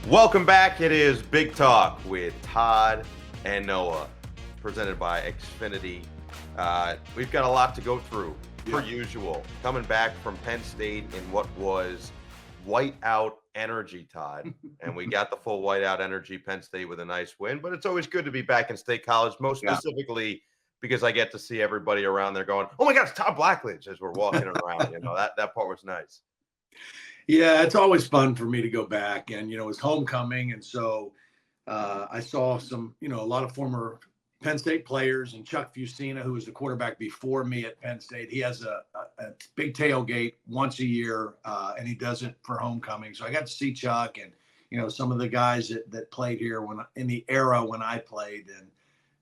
Welcome back. It is Big Talk with Todd and Noah, presented by Xfinity. We've got a lot to go through, per usual. Coming back from Penn State in what was whiteout energy, Todd. And we got the full whiteout energy, Penn State with a nice win. But it's always good to be back in State College, most specifically because I get to see everybody around there going, oh my gosh, Todd Blackledge, as we're walking around. That part was nice. Yeah, it's always fun for me to go back, and it's homecoming, and so I saw some, a lot of former Penn State players, and Chuck Fusina, who was the quarterback before me at Penn State. He has a big tailgate once a year, and he does it for homecoming. So I got to see Chuck and some of the guys that played here in the era when I played, and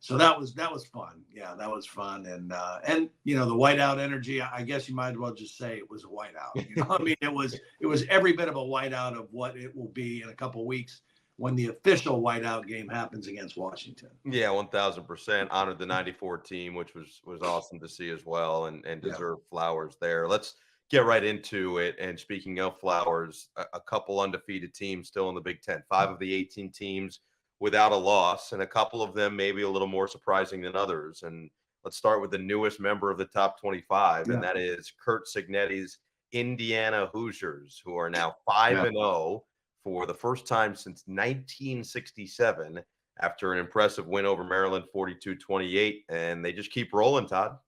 so that was fun. Yeah, that was fun. And the whiteout energy, I guess you might as well just say it was a whiteout. I mean, it was every bit of a whiteout of what it will be in a couple of weeks when the official whiteout game happens against Washington. Yeah, 1,000% honored the 94 team, which was awesome to see as well, and deserved flowers there. Let's get right into it. And speaking of flowers, a couple undefeated teams still in the Big Ten, 5 of the 18 teams without a loss, and a couple of them maybe a little more surprising than others. And let's start with the newest member of the top 25, and that is Curt Cignetti's Indiana Hoosiers, who are now 5-0 for the first time since 1967 after an impressive win over Maryland, 42-28, and they just keep rolling, Todd.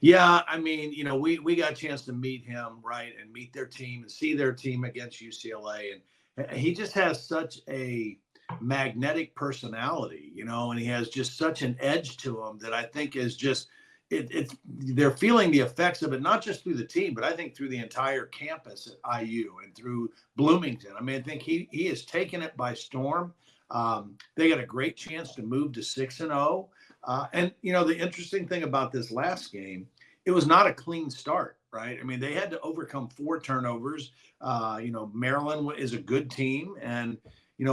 Yeah. I mean, we got a chance to meet him, right, and meet their team and see their team against UCLA, and he just has such a magnetic personality, and he has just such an edge to him that I think is just they're feeling the effects of it, not just through the team, but I think through the entire campus at IU and through Bloomington. I mean, I think he has taken it by storm. They got a great chance to move to 6-0. And the interesting thing about this last game, it was not a clean start, right? I mean, they had to overcome 4 turnovers. Maryland is a good team, and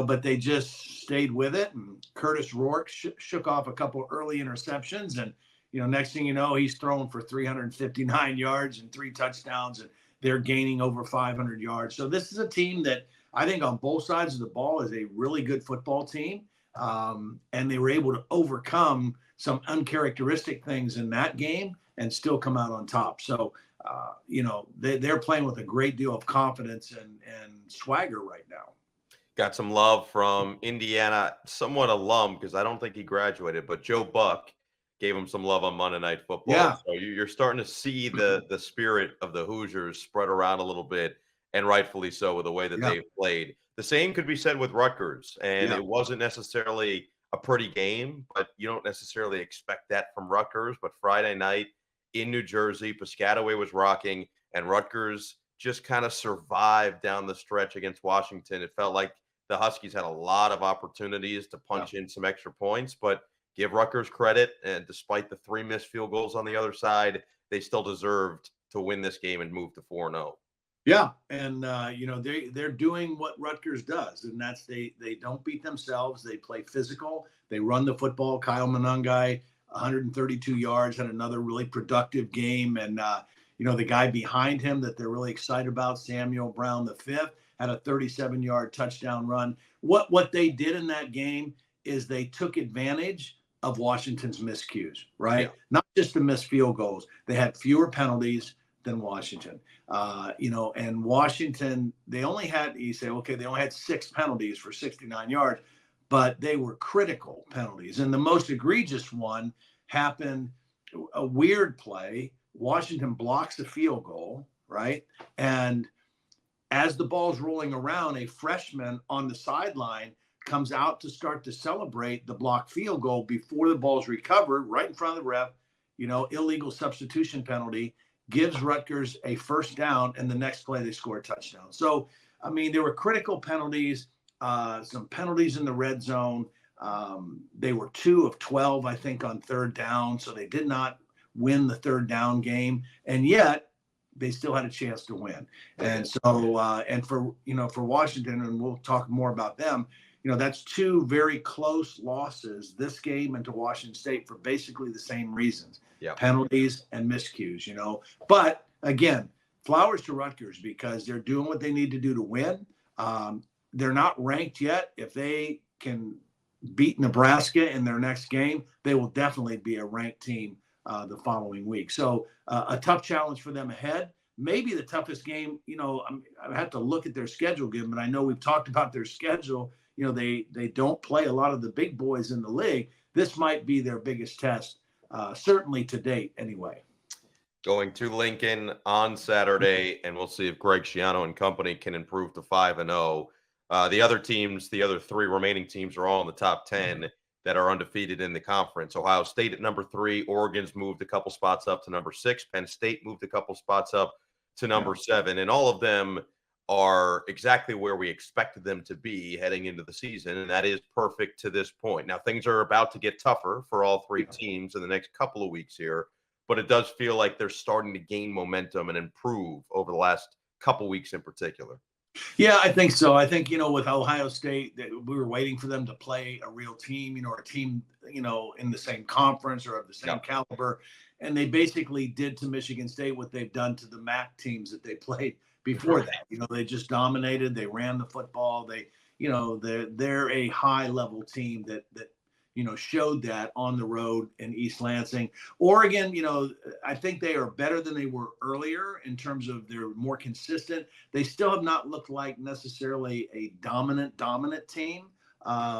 but they just stayed with it. And Curtis Rourke shook off a couple early interceptions. And, next thing you know, he's throwing for 359 yards and 3 touchdowns, and they're gaining over 500 yards. So this is a team that I think on both sides of the ball is a really good football team. And they were able to overcome some uncharacteristic things in that game and still come out on top. So, they're playing with a great deal of confidence and swagger right now. Got some love from Indiana, somewhat alum, because I don't think he graduated, but Joe Buck gave him some love on Monday Night Football. Yeah. So you're starting to see the spirit of the Hoosiers spread around a little bit, and rightfully so with the way that they've played. The same could be said with Rutgers, and it wasn't necessarily a pretty game, but you don't necessarily expect that from Rutgers. But Friday night in New Jersey, Piscataway was rocking, and Rutgers just kind of survived down the stretch against Washington. It felt like the Huskies had a lot of opportunities to punch in some extra points, but give Rutgers credit. And despite the 3 missed field goals on the other side, they still deserved to win this game and move to 4-0. Yeah. And, they're doing what Rutgers does, and that's they don't beat themselves. They play physical. They run the football. Kyle Monangai, 132 yards, had another really productive game. And, the guy behind him that they're really excited about, Samuel Brown, the 5th, had a 37-yard touchdown run. What they did in that game is they took advantage of Washington's miscues, right? Yeah. Not just the missed field goals. They had fewer penalties than Washington. And Washington, they only had 6 penalties for 69 yards, but they were critical penalties. And the most egregious one happened, a weird play. Washington blocks the field goal, right? And as the ball's rolling around, a freshman on the sideline comes out to start to celebrate the blocked field goal before the ball's recovered right in front of the ref. Illegal substitution penalty, gives Rutgers a first down, and the next play they score a touchdown. So, I mean, there were critical penalties, some penalties in the red zone. They were 2 of 12, I think, on third down, so they did not win the third down game, and yet they still had a chance to win. And so, and for Washington, and we'll talk more about them, that's 2 very close losses, this game and to Washington State, for basically the same reasons, penalties and miscues, But again, flowers to Rutgers because they're doing what they need to do to win. they're not ranked yet. If they can beat Nebraska in their next game, they will definitely be a ranked team the following week. So a tough challenge for them ahead. Maybe the toughest game, I have to look at their schedule again, but I know we've talked about their schedule. They don't play a lot of the big boys in the league. This might be their biggest test, certainly to date anyway. Going to Lincoln on Saturday, and we'll see if Greg Schiano and company can improve to 5-0. The other teams, the other three remaining teams, are all in the top 10 that are undefeated in the conference. Ohio State at number 3, Oregon's moved a couple spots up to number 6, Penn State moved a couple spots up to number 7, and all of them are exactly where we expected them to be heading into the season, and that is perfect to this point. Now, things are about to get tougher for all three teams in the next couple of weeks here, but it does feel like they're starting to gain momentum and improve over the last couple weeks in particular. Yeah, I think so. I think, with Ohio State, that we were waiting for them to play a real team, or a team, in the same conference or of the same caliber. And they basically did to Michigan State what they've done to the MAC teams that they played before that. They just dominated. They ran the football. They're a high level team that showed that on the road in East Lansing. Oregon, I think they are better than they were earlier in terms of they're more consistent. They still have not looked like necessarily a dominant team,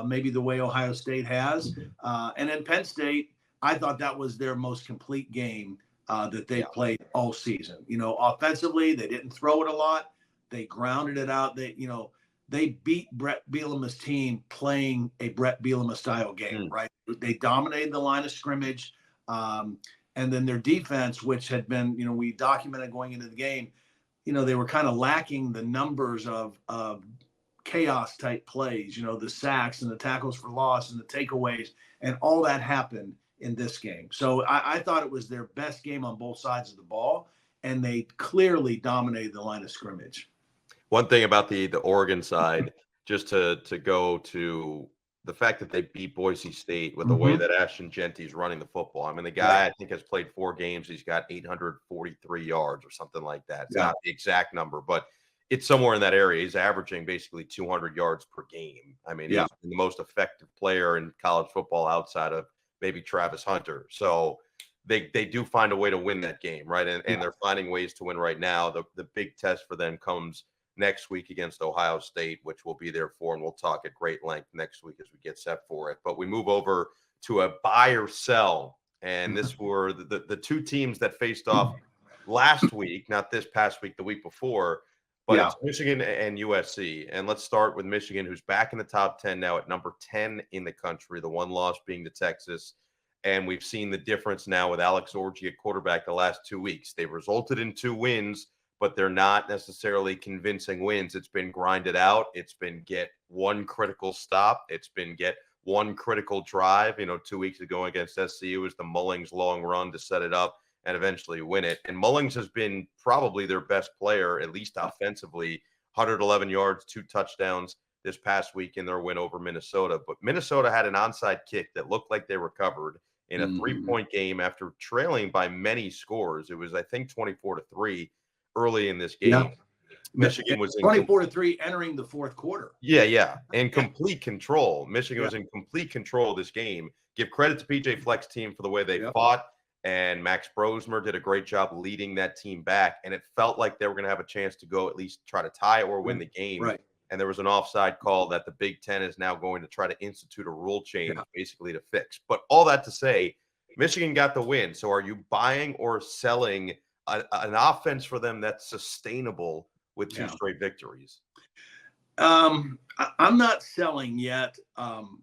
maybe the way Ohio State has. And then Penn State, I thought that was their most complete game that they played all season. Offensively, they didn't throw it a lot. They grounded it out. They beat Brett Bielema's team playing a Brett Bielema style game, right? They dominated the line of scrimmage. And then their defense, which had been, we documented going into the game, they were kind of lacking the numbers of chaos type plays, the sacks and the tackles for loss and the takeaways, and all that happened in this game. So I thought it was their best game on both sides of the ball, and they clearly dominated the line of scrimmage. One thing about the Oregon side, just to go to the fact that they beat Boise State with the way that Ashton Genty's running the football. I mean, the guy I think has played 4 games. He's got 843 yards or something like that. It's not the exact number, but it's somewhere in that area. He's averaging basically 200 yards per game. I mean, he's the most effective player in college football outside of maybe Travis Hunter. So they do find a way to win that game, right? And they're finding ways to win right now. The big test for them comes next week against Ohio State, which we'll be there for, and we'll talk at great length next week as we get set for it. But we move over to a buy or sell, and this were the two teams that faced off last week, not this past week, the week before, but it's Michigan and USC. And let's start with Michigan, who's back in the top 10 now at number 10 in the country, the one loss being to Texas. And we've seen the difference now with Alex Orji at quarterback the last 2 weeks. They've resulted in 2 wins, but they're not necessarily convincing wins. It's been grinded out. It's been get one critical stop. It's been get one critical drive. 2 weeks ago against SCU was the Mullings long run to set it up and eventually win it. And Mullings has been probably their best player, at least offensively, 111 yards, 2 touchdowns this past week in their win over Minnesota. But Minnesota had an onside kick that looked like they recovered in a 3-point game after trailing by many scores. It was, I think, 24-3. Early in this game. Michigan was 24-3 entering the fourth quarter. In complete control. Michigan was in complete control of this game. Give credit to PJ Fleck's team for the way they fought, and Max Brosmer did a great job leading that team back, and it felt like they were going to have a chance to go at least try to tie or win the game. Right. And there was an offside call that the Big Ten is now going to try to institute a rule change basically to fix. But all that to say, Michigan got the win. So are you buying or selling an offense for them that's sustainable with 2 straight victories? I'm not selling yet,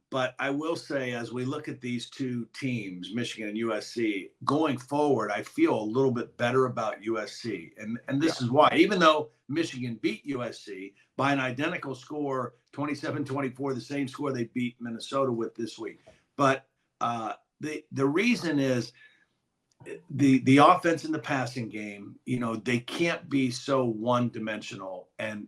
but I will say as we look at these 2 teams, Michigan and USC, going forward, I feel a little bit better about USC. And this is why. Even though Michigan beat USC by an identical score, 27-24, the same score they beat Minnesota with this week. But the reason is the offense in the passing game, they can't be so one-dimensional and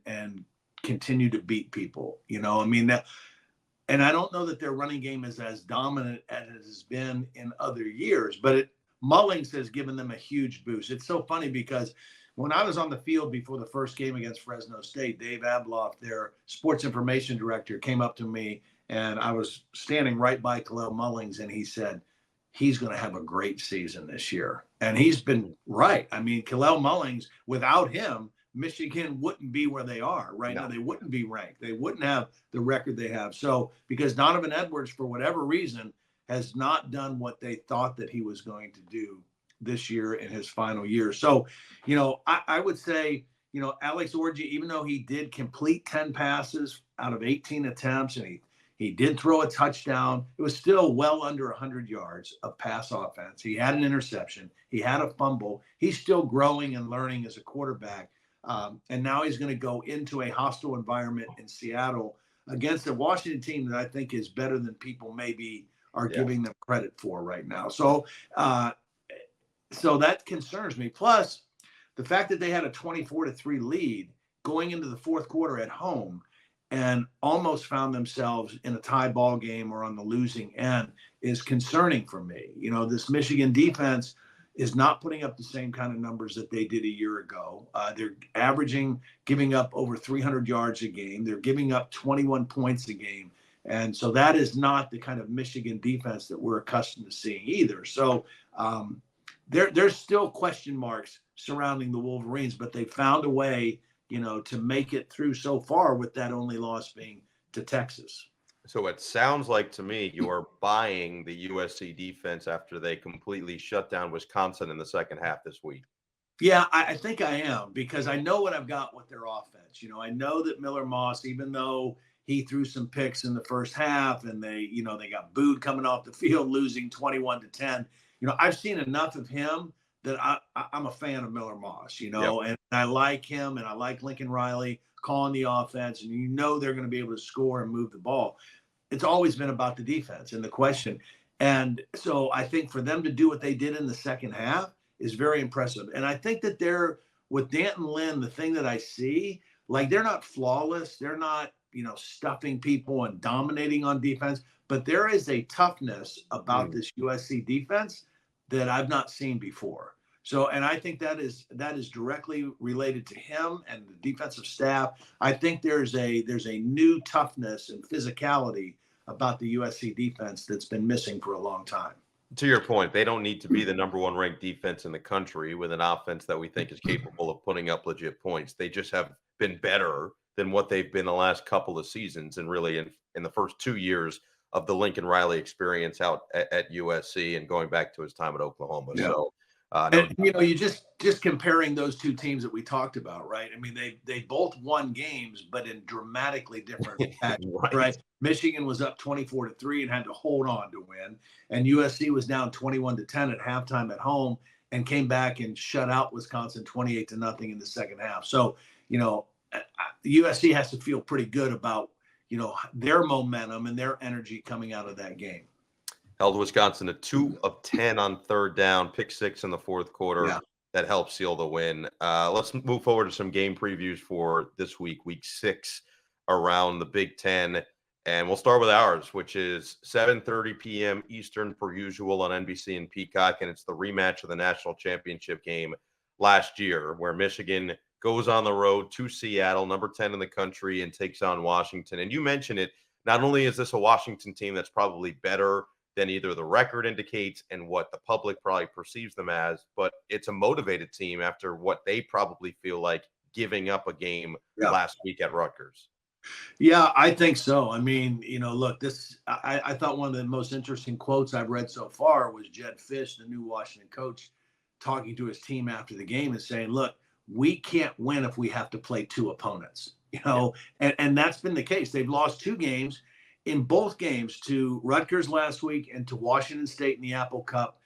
continue to beat people. And I don't know that their running game is as dominant as it has been in other years, but Mullings has given them a huge boost. It's so funny because when I was on the field before the first game against Fresno State, Dave Abloff, their sports information director, came up to me, and I was standing right by Khalil Mullings, and he said, he's going to have a great season this year. And he's been right. I mean, Khalil Mullings, without him, Michigan wouldn't be where they are right now. They wouldn't be ranked. They wouldn't have the record they have. So because Donovan Edwards, for whatever reason, has not done what they thought that he was going to do this year in his final year. So, I would say, Alex Orji, even though he did complete 10 passes out of 18 attempts, and he did throw a touchdown, it was still well under 100 yards of pass offense. He had an interception. He had a fumble. He's still growing and learning as a quarterback. And now he's going to go into a hostile environment in Seattle against a Washington team that I think is better than people maybe are giving them credit for right now. So that concerns me. Plus, the fact that they had a 24-3 lead going into the fourth quarter at home and almost found themselves in a tie ball game or on the losing end is concerning for me. This Michigan defense is not putting up the same kind of numbers that they did a year ago. They're giving up over 300 yards a game. They're giving up 21 points a game. And so that is not the kind of Michigan defense that we're accustomed to seeing either. So there's still question marks surrounding the Wolverines, but they found a way, to make it through so far with that only loss being to Texas. So it sounds like to me you're buying the USC defense after they completely shut down Wisconsin in the second half this week. Yeah, I think I am, because I know what I've got with their offense. I know that Miller Moss, even though he threw some picks in the first half and they got booed coming off the field, losing 21-10. I've seen enough of him that I'm a fan of Miller Moss, and I like him and I like Lincoln Riley calling the offense, and they're going to be able to score and move the ball. It's always been about the defense and the question. And so I think for them to do what they did in the second half is very impressive. And I think that with Danton Lynn, the thing that I see, like, they're not flawless. They're not, stuffing people and dominating on defense, but there is a toughness about this USC defense that I've not seen before. So, and I think that is directly related to him and the defensive staff. I think there's a new toughness and physicality about the USC defense that's been missing for a long time. To your point, they don't need to be the number one ranked defense in the country with an offense that we think is capable of putting up legit points. They just have been better than what they've been the last couple of seasons, and really in the first 2 years of the Lincoln Riley experience out at USC and going back to his time at Oklahoma. Yeah. So, you just comparing those two teams that we talked about, right? I mean, they both won games, but in dramatically different patches, right? Michigan was up 24-3 and had to hold on to win, and USC was down 21-10 at halftime at home and came back and shut out Wisconsin 28-0 in the second half. So, USC has to feel pretty good about their momentum and their energy coming out of that game. Held Wisconsin to 2 of 10 on third down, pick 6 in the fourth quarter. Yeah. That helped seal the win. Let's move forward to some game previews for this week, week 6 around the Big Ten. And we'll start with ours, which is 7:30 p.m. Eastern per usual on NBC and Peacock. And it's the rematch of the national championship game last year, where Michigan goes on the road to Seattle, number 10 in the country, and takes on Washington. And you mentioned it, not only is this a Washington team that's probably better than either the record indicates and what the public probably perceives them as, but it's a motivated team after what they probably feel like giving up a game last week at Rutgers. Yeah, I think so. I mean, look, I thought one of the most interesting quotes I've read so far was Jed Fish, the new Washington coach, talking to his team after the game and saying, look, we can't win if we have to play 2 opponents, and that's been the case. They've lost 2 games, in both games, to Rutgers last week and to Washington State in the Apple Cup,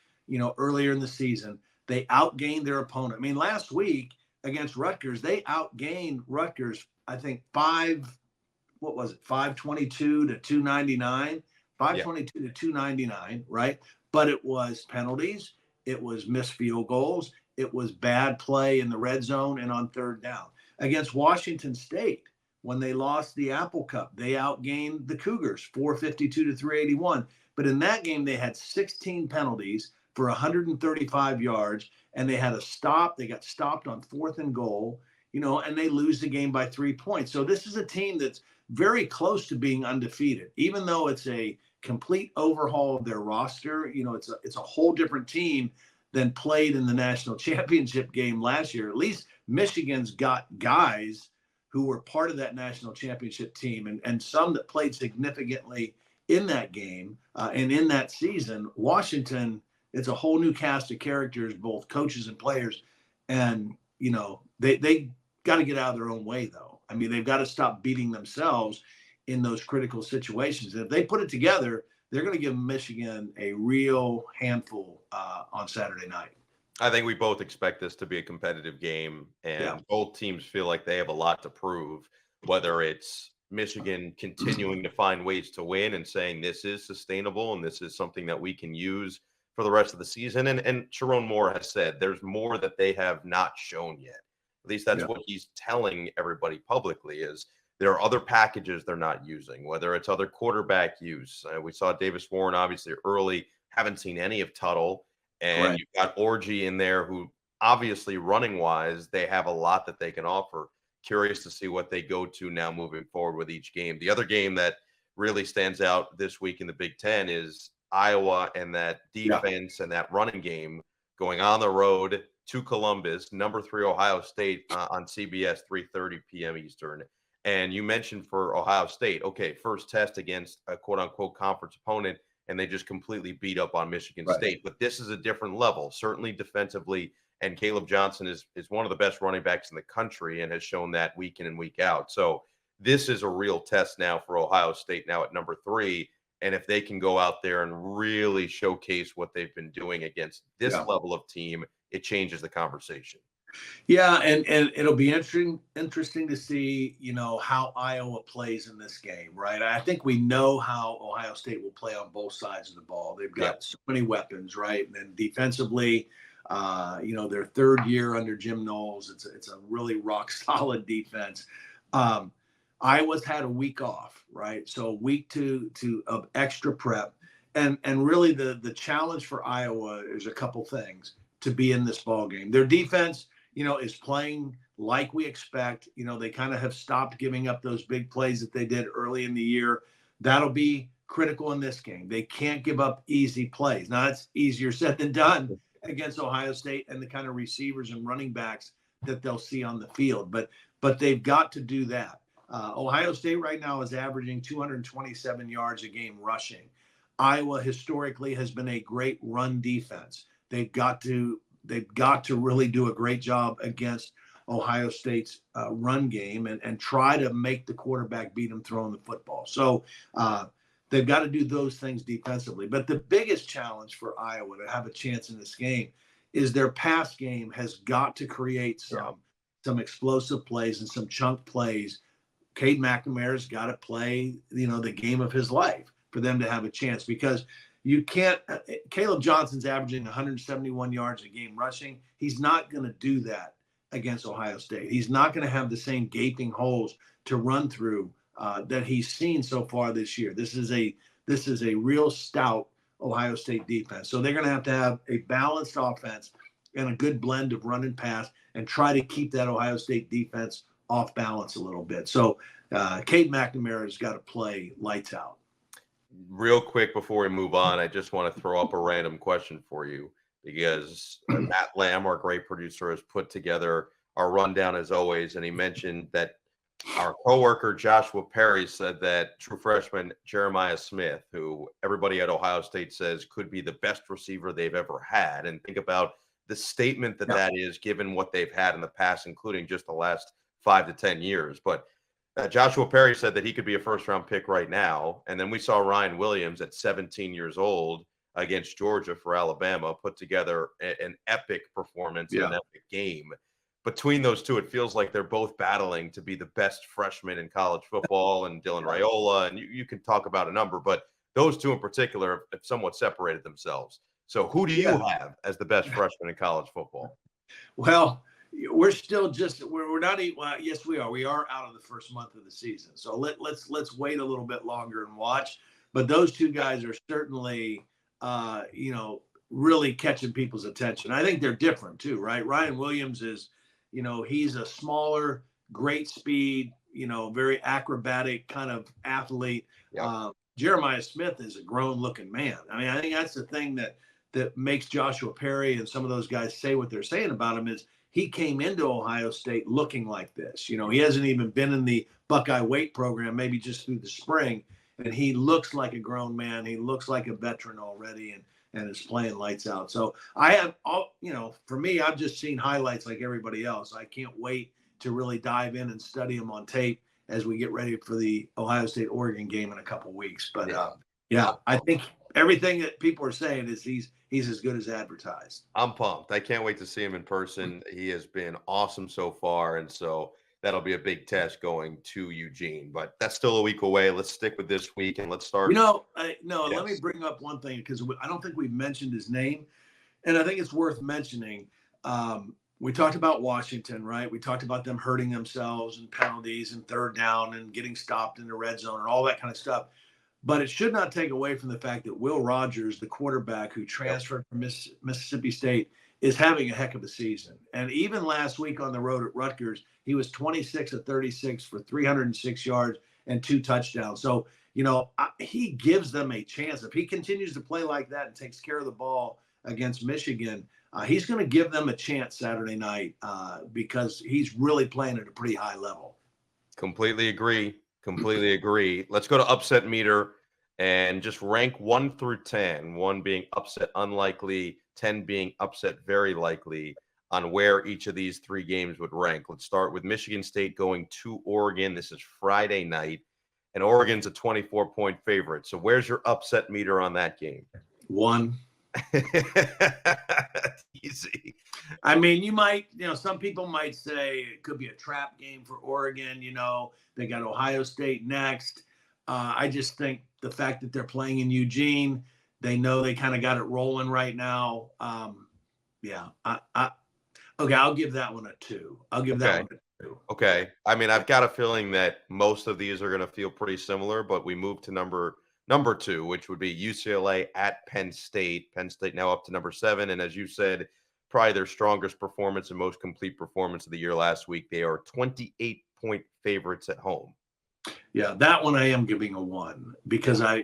earlier in the season. They outgained their opponent. I mean, last week against Rutgers, they outgained Rutgers, I think 522 to 299, 522 to 299, right? But it was penalties. It was missed field goals. It was bad play in the red zone and on third down. Against Washington State, when they lost the Apple Cup, they outgained the Cougars 452 to 381. But in that game, they had 16 penalties for 135 yards, and they had a stop. They got stopped on 4th and goal, and they lose the game by 3 points. So this is a team that's very close to being undefeated, even though it's a complete overhaul of their roster. It's a whole different team than played in the national championship game last year. At least Michigan's got guys who were part of that national championship team, and some that played significantly in that game and in that season. Washington, it's a whole new cast of characters, both coaches and players. And, they got to get out of their own way, though. I mean, they've got to stop beating themselves in those critical situations. And if they put it together, they're going to give Michigan a real handful on Saturday night. I think we both expect this to be a competitive game, and both teams feel like they have a lot to prove, whether it's Michigan continuing to find ways to win and saying this is sustainable and this is something that we can use for the rest of the season. And Sharon Moore has said there's more that they have not shown yet. At least that's what he's telling everybody publicly, is there are other packages they're not using, whether it's other quarterback use. We saw Davis Warren obviously early, haven't seen any of Tuttle. And you've got Orgy in there, who obviously running wise, they have a lot that they can offer. Curious to see what they go to now moving forward with each game. The other game that really stands out this week in the Big Ten is Iowa, and that defense and that running game going on the road to Columbus, number 3 Ohio State on CBS, 3:30 p.m. Eastern. And you mentioned for Ohio State, okay, first test against a quote-unquote conference opponent, and they just completely beat up on Michigan State. But this is a different level, certainly defensively. And Caleb Johnson is one of the best running backs in the country and has shown that week in and week out. So this is a real test now for Ohio State now at number 3. And if they can go out there and really showcase what they've been doing against this level of team, it changes the conversation. Yeah, and it'll be interesting to see, how Iowa plays in this game, right? I think we know how Ohio State will play on both sides of the ball. They've got so many weapons, right? And then defensively, their 3rd year under Jim Knowles, it's a really rock solid defense. Iowa's had a week off, right? So week two of extra prep. And really the challenge for Iowa is a couple things to be in this ball game. Their defense, is playing like we expect. They kind of have stopped giving up those big plays that they did early in the year. That'll be critical in this game. They can't give up easy plays. Now, it's easier said than done against Ohio State and the kind of receivers and running backs that they'll see on the field. But they've got to do that. Ohio State right now is averaging 227 yards a game rushing. Iowa historically has been a great run defense. They've got to really do a great job against Ohio State's run game and try to make the quarterback beat them throwing the football. So they've got to do those things defensively. But the biggest challenge for Iowa to have a chance in this game is their pass game has got to create some explosive plays and some chunk plays. Cade McNamara's got to play, the game of his life for them to have a chance, because you can't. Caleb Johnson's averaging 171 yards a game rushing. He's not going to do that against Ohio State. He's not going to have the same gaping holes to run through that he's seen so far this year. This is a real stout Ohio State defense. So they're going to have a balanced offense and a good blend of run and pass, and try to keep that Ohio State defense off balance a little bit. So Cade McNamara has got to play lights out. Real quick before we move on, I just want to throw up a random question for you, because Matt Lamb, our great producer, has put together our rundown as always, and he mentioned that our coworker Joshua Perry said that true freshman Jeremiah Smith, who everybody at Ohio State says could be the best receiver they've ever had, and think about the statement that is, given what they've had in the past, including just the last 5 to 10 years. But Joshua Perry said that he could be a first-round pick right now. And then we saw Ryan Williams at 17 years old against Georgia for Alabama put together an epic performance, an epic game. Between those two, it feels like they're both battling to be the best freshmen in college football, and Dylan Raiola, and you can talk about a number, but those two in particular have somewhat separated themselves. So who do you have as the best freshman in college football? Well, we're still we're not even, well, yes, we are. We are out of the first month of the season. So let's wait a little bit longer and watch. But those two guys are certainly, really catching people's attention. I think they're different too, right? Ryan Williams is, he's a smaller, great speed, very acrobatic kind of athlete. Yep. Jeremiah Smith is a grown-looking man. I mean, I think that's the thing that makes Joshua Perry and some of those guys say what they're saying about him is he came into Ohio State looking like this. He hasn't even been in the Buckeye weight program, maybe just through the spring, and he looks like a grown man. He looks like a veteran already, and is playing lights out. So I have for me, I've just seen highlights like everybody else. I can't wait to really dive in and study him on tape as we get ready for the Ohio State-Oregon game in a couple of weeks. But I think everything that people are saying is he's as good as advertised. I'm pumped. I can't wait to see him in person. He has been awesome so far, and so that'll be a big test going to Eugene. But that's still a week away. Let's stick with this week, and let's start. Let me bring up one thing because I don't think we've mentioned his name, and I think it's worth mentioning. We talked about Washington, right? We talked about them hurting themselves and penalties and third down and getting stopped in the red zone and all that kind of stuff. But it should not take away from the fact that Will Rogers, the quarterback who transferred from Mississippi State, is having a heck of a season. And even last week on the road at Rutgers, he was 26 of 36 for 306 yards and 2 touchdowns. So, he gives them a chance. If he continues to play like that and takes care of the ball against Michigan, he's going to give them a chance Saturday night because he's really playing at a pretty high level. Completely agree. Let's go to upset meter and just rank 1 through 10, 1 being upset unlikely, 10 being upset very likely, on where each of these 3 games would rank. Let's start with Michigan State going to Oregon. This is Friday night, and Oregon's a 24-point favorite. So where's your upset meter on that game? 1. Easy. I mean, you might, some people might say it could be a trap game for Oregon. They got Ohio State next. I just think the fact that they're playing in Eugene, they know they kind of got it rolling right now. Okay, I'll give that one a 2. That one a 2. Okay. I mean, I've got a feeling that most of these are going to feel pretty similar, but we move to number 2, which would be UCLA at Penn State. Penn State now up to number 7. And as you said, probably their strongest performance and most complete performance of the year last week. They are 28-point favorites at home. Yeah, that one I am giving a 1 because I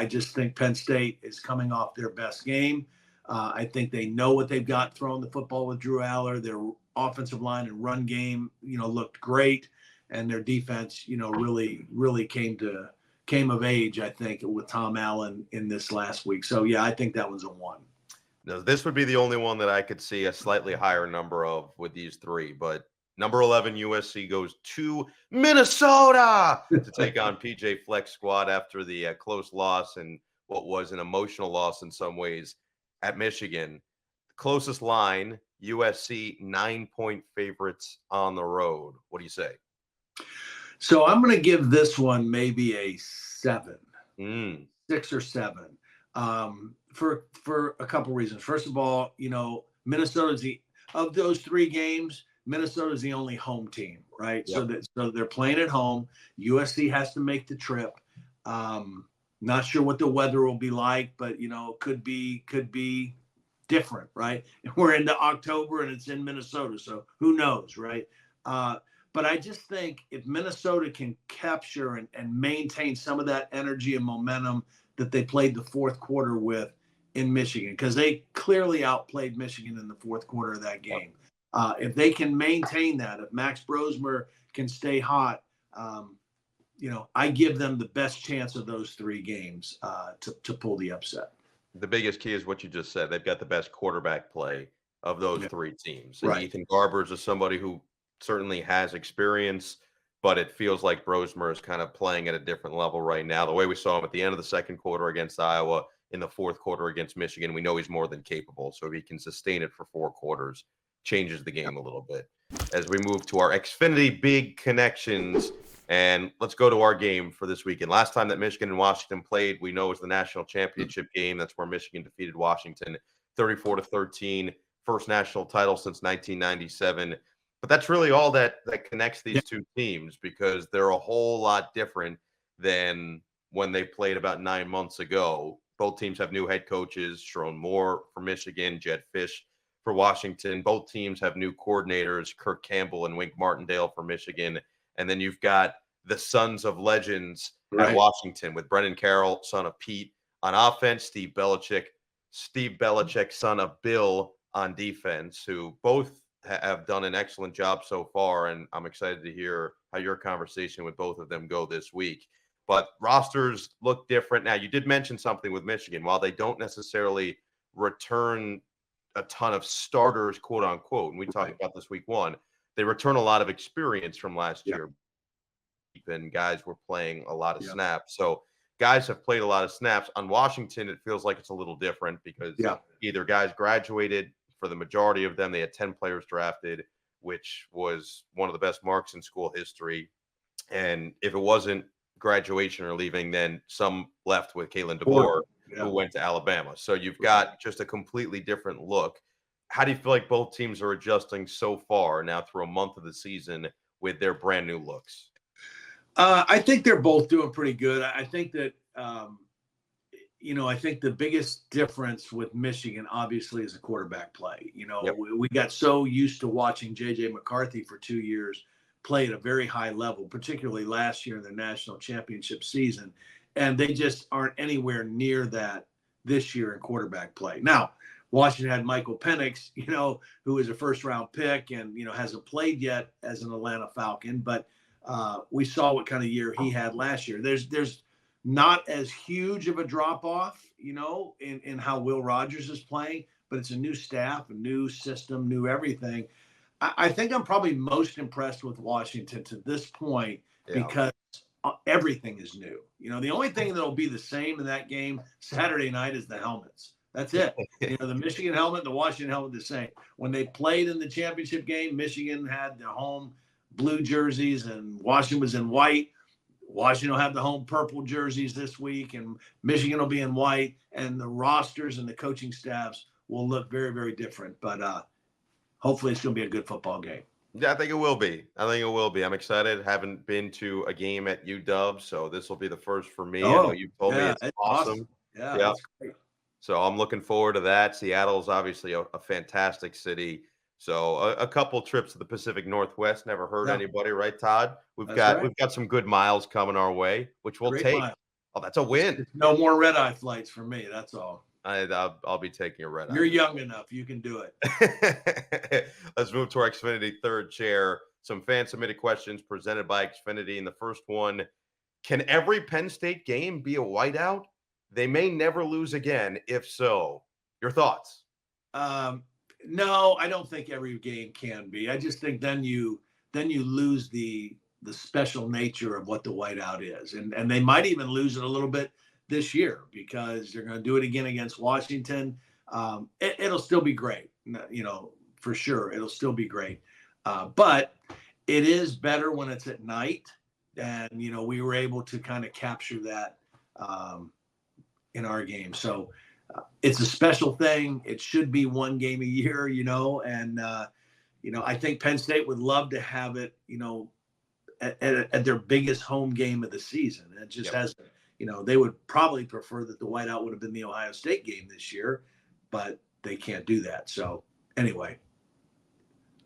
just think Penn State is coming off their best game. I think they know what they've got throwing the football with Drew Aller. Their offensive line and run game, looked great. And their defense, really came of age, I think, with Tom Allen in this last week. So, yeah, I think that one's a 1. Now, this would be the only one that I could see a slightly higher number of with these 3. But number 11, USC goes to Minnesota to take on PJ Fleck's squad after the close loss and what was an emotional loss in some ways at Michigan. Closest line, USC 9-point favorites on the road. What do you say? So I'm going to give this one maybe a 7, 6 or 7, for a couple reasons. First of all, Minnesota's of those 3 games, Minnesota's the only home team, right? Yep. So they're playing at home. USC has to make the trip. Not sure what the weather will be like, but could be different, right? We're into October and it's in Minnesota, so who knows, right? But I just think if Minnesota can capture and maintain some of that energy and momentum that they played the fourth quarter with in Michigan, because they clearly outplayed Michigan in the fourth quarter of that game. If they can maintain that, if Max Brosmer can stay hot, I give them the best chance of those 3 games to pull the upset. The biggest key is what you just said. They've got the best quarterback play of those 3 teams. And right. Ethan Garbers is somebody who certainly has experience, but it feels like Brosmer is kind of playing at a different level right now. The way we saw him at the end of the second quarter against Iowa, in the fourth quarter against Michigan, we know he's more than capable. So if he can sustain it for 4 quarters, changes the game a little bit. As we move to our Xfinity Big Connections, and let's go to our game for this weekend. Last time that Michigan and Washington played, we know it was the national championship game. That's where Michigan defeated Washington 34-13, first national title since 1997. But that's really all that connects these 2 teams, because they're a whole lot different than when they played about 9 months ago. Both teams have new head coaches, Sharon Moore for Michigan, Jed Fish for Washington. Both teams have new coordinators, Kirk Campbell and Wink Martindale for Michigan. And then you've got the sons of legends at Washington with Brendan Carroll, son of Pete, on offense, Steve Belichick, son of Bill on defense, who both have done an excellent job so far. And I'm excited to hear how your conversation with both of them go this week. But rosters look different. Now, you did mention something with Michigan. While they don't necessarily return a ton of starters, quote unquote, and we talked about this week one, they return a lot of experience from last year. And guys were playing a lot of snaps. So guys have played a lot of snaps. On Washington, it feels like it's a little different because either guys graduated. For the majority of them, they had 10 players drafted, which was one of the best marks in school history. And if it wasn't graduation or leaving, then some left with Kalen DeBoer, who went to Alabama. So you've got just a completely different look. How do you feel like both teams are adjusting so far now through a month of the season with their brand new looks? I think they're both doing pretty good. I think that, I think the biggest difference with Michigan, obviously, is the quarterback play. We got so used to watching J.J. McCarthy for 2 years play at a very high level, particularly last year in the national championship season. And they just aren't anywhere near that this year in quarterback play. Now, Washington had Michael Penix, who is a first-round pick and, hasn't played yet as an Atlanta Falcon. But we saw what kind of year he had last year. There's not as huge of a drop-off, in how Will Rogers is playing, but it's a new staff, a new system, new everything. I think I'm probably most impressed with Washington to this point because everything is new. The only thing that'll be the same in that game Saturday night is the helmets. That's it. The Michigan helmet, the Washington helmet, the same. When they played in the championship game, Michigan had the home blue jerseys and Washington was in white. Washington will have the home purple jerseys this week, and Michigan will be in white, and the rosters and the coaching staffs will look very, very different. But hopefully it's going to be a good football game. Yeah, I think it will be. I'm excited. Haven't been to a game at UW, so this will be the first for me. I know you've told me it's awesome. Yeah, that's great. So I'm looking forward to that. Seattle is obviously a fantastic city. So a couple trips to the Pacific Northwest never hurt anybody, right, Todd? We've got some good miles coming our way, which we'll take. Oh, that's a win. No more red-eye flights for me. That's all. I'll be taking a red-eye. You're young enough. You can do it. Let's move to our Xfinity Third Chair. Some fan-submitted questions presented by Xfinity. And the first one, can every Penn State game be a whiteout? They may never lose again. If so, your thoughts? No, I don't think every game can be. I just think then you lose the special nature of what the whiteout is. And they might even lose it a little bit this year because they're going to do it again against Washington. It'll still be great, for sure. It'll still be great. But it is better when it's at night. And, we were able to kind of capture that in our game. So it's a special thing. It should be one game a year, and, I think Penn State would love to have it, at their biggest home game of the season. It just hasn't, they would probably prefer that the whiteout would have been the Ohio State game this year, but they can't do that. So anyway.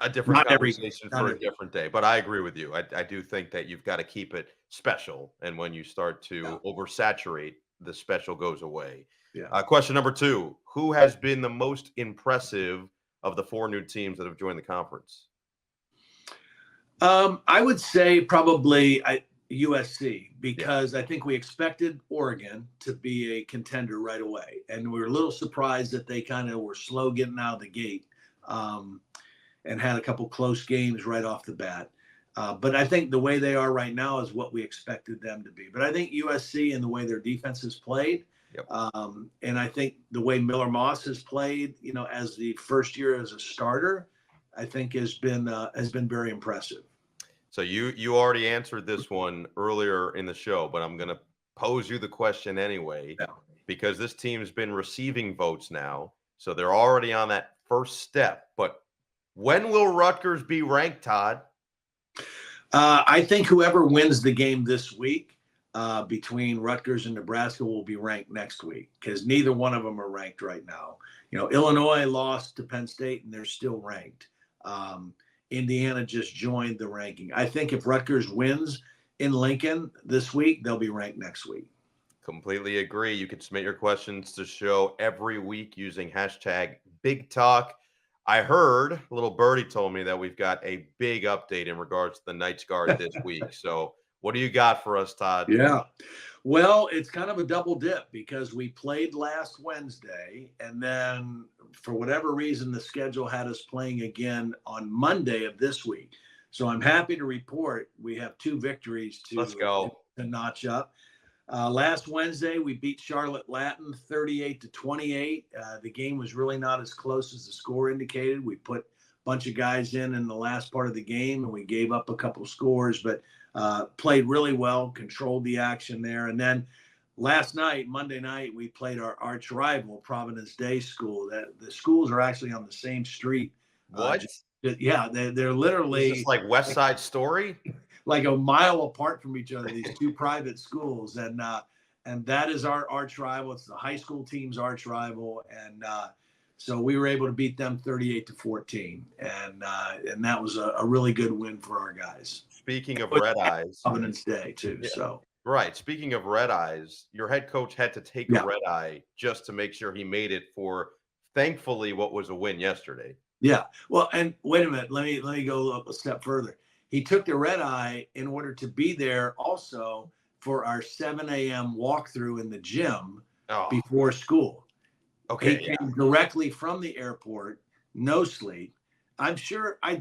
A different conversation for a different day, but I agree with you. I do think that you've got to keep it special. And when you start to oversaturate, the special goes away. Yeah. Question number 2, who has been the most impressive of the 4 new teams that have joined the conference? I would say probably USC because I think we expected Oregon to be a contender right away. And we were a little surprised that they kind of were slow getting out of the gate and had a couple close games right off the bat. But I think the way they are right now is what we expected them to be. But I think USC and the way their defense has played, and I think the way Miller Moss has played, as the first year as a starter, I think has been very impressive. So you already answered this one earlier in the show, but I'm going to pose you the question anyway, because this team has been receiving votes now. So they're already on that first step. But when will Rutgers be ranked, Todd? I think whoever wins the game this week between Rutgers and Nebraska will be ranked next week, because neither one of them are ranked right now. Illinois lost to Penn State and they're still ranked. Indiana just joined the ranking. I think if Rutgers wins in Lincoln this week, they'll be ranked next week. Completely agree. You can submit your questions to show every week using hashtag Big Talk. I heard a little birdie told me that we've got a big update in regards to the Knights Guard this week. So what do you got for us, Todd? Yeah. Well, it's kind of a double dip because we played last Wednesday, and then for whatever reason, the schedule had us playing again on Monday of this week. So I'm happy to report we have 2 victories to notch up. Last Wednesday, we beat Charlotte Latin 38-28. The game was really not as close as the score indicated. We put a bunch of guys in the last part of the game, and we gave up a couple scores, but played really well, controlled the action there. And then last night, Monday night, we played our arch rival, Providence Day School. The schools are actually on the same street. What? Yeah, they're literally. Is this like West Side Story? Like a mile apart from each other, these 2 private schools. And that is our arch rival. It's the high school team's arch rival. And so we were able to beat them 38-14. And that was a really good win for our guys. Speaking of Red Eyes. Providence Day, too. Yeah. So. Right. Speaking of Red Eyes, your head coach had to take a red eye just to make sure he made it for, thankfully, what was a win yesterday. Yeah. Well, and wait a minute. Let me go up a step further. He took the red eye in order to be there also for our 7 a.m. walkthrough in the gym before school. Okay. He came directly from the airport, no sleep. I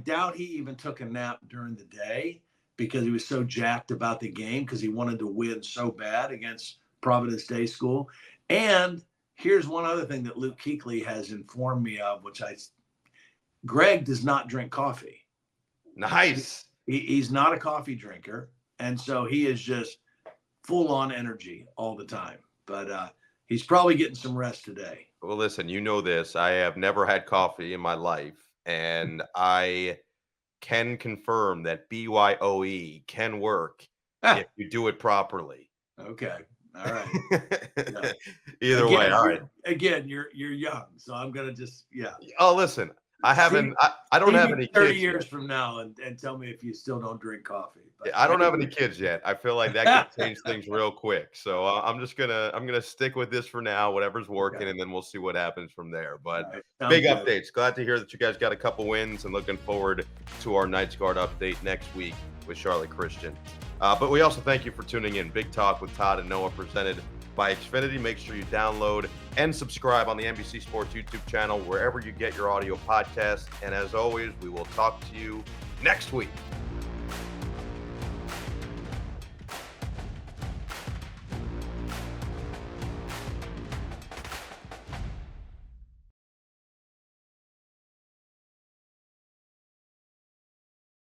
doubt he even took a nap during the day because he was so jacked about the game because he wanted to win so bad against Providence Day School. And here's one other thing that Luke Kuechly has informed me of, Greg does not drink coffee. Nice. He's not a coffee drinker, and so he is just full on energy all the time. But he's probably getting some rest today. Well, listen, you know this. I have never had coffee in my life, and I can confirm that BYOE can work if you do it properly. Okay. All right. Yeah. Either way, all right. Again, you're young, so I'm gonna just Oh, listen. I don't have any kids 30 years from now and tell me if you still don't drink coffee. But I don't have any kids yet. I feel like that could change things real quick. So I'm gonna stick with this for now, whatever's working, and then we'll see what happens from there. But big updates. Glad to hear that you guys got a couple wins, and looking forward to our Knights Guard update next week with Charlotte Christian. But we also thank you for tuning in. Big Talk with Todd and Noah, presented by Xfinity. Make sure you download and subscribe on the NBC Sports YouTube channel, wherever you get your audio podcasts. And as always, we will talk to you next week.